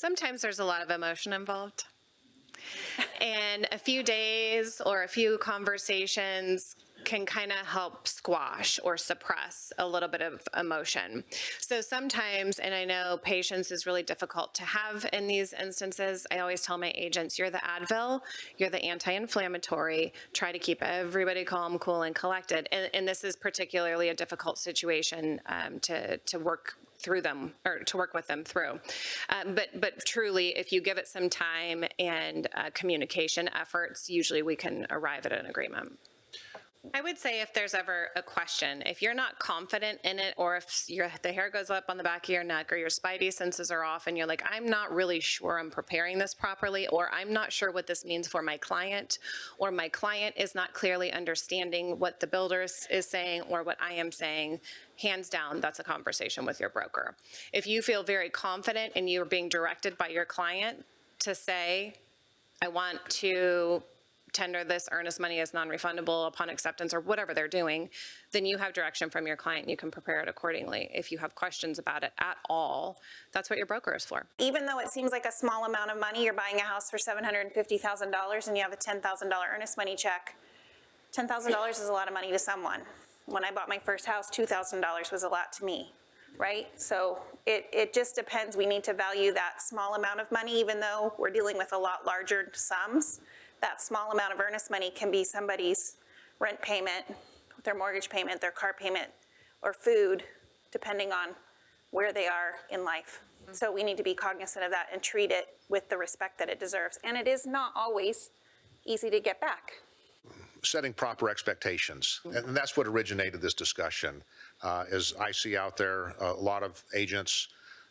sometimes there's a lot of emotion involved. And a few days or a few conversations can kind of help squash or suppress a little bit of emotion. So sometimes, and I know patience is really difficult to have in these instances, I always tell my agents, you're the Advil, you're the anti-inflammatory, try to keep everybody calm, cool, and collected. And this is particularly a difficult situation to work through them or to work with them through. But truly, if you give it some time and communication efforts, usually we can arrive at an agreement. I would say if there's ever a question, if you're not confident in it, or if the hair goes up on the back of your neck or your spidey senses are off and you're like, I'm not really sure I'm preparing this properly, or I'm not sure what this means for my client, or my client is not clearly understanding what the builder is saying or what I am saying, hands down, that's a conversation with your broker. If you feel very confident and you're being directed by your client to say, I want to tender this earnest money as non-refundable upon acceptance, or whatever they're doing, then you have direction from your client and you can prepare it accordingly. If you have questions about it at all, that's what your broker is for. Even though it seems like a small amount of money, you're buying a house for $750,000 and you have a $10,000 earnest money check, $10,000 is a lot of money to someone. When I bought my first house, $2,000 was a lot to me, right? So it just depends. We need to value that small amount of money, even though we're dealing with a lot larger sums. That small amount of earnest money can be somebody's rent payment, their mortgage payment, their car payment, or food, depending on where they are in life. So we need to be cognizant of that and treat it with the respect that it deserves. And it is not always easy to get back. Setting proper expectations, and that's what originated this discussion. As I see out there, a lot of agents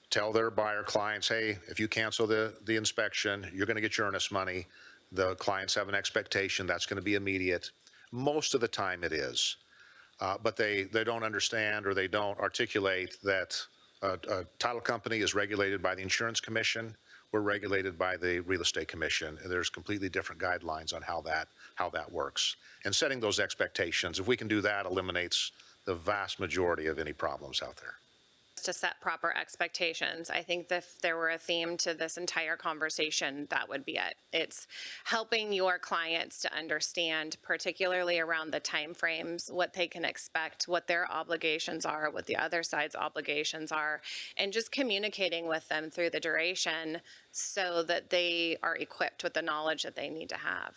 tell their buyer clients, hey, if you cancel the inspection, you're going to get your earnest money. The clients have an expectation that's going to be immediate. Most of the time it is, but they don't understand or they don't articulate that a title company is regulated by the Insurance Commission. We're regulated by the Real Estate Commission. And there's completely different guidelines on how that works. And setting those expectations, if we can do that, eliminates the vast majority of any problems out there. To set proper expectations. I think that if there were a theme to this entire conversation, that would be it. It's helping your clients to understand, particularly around the time frames, what they can expect, what their obligations are, what the other side's obligations are, and just communicating with them through the duration so that they are equipped with the knowledge that they need to have.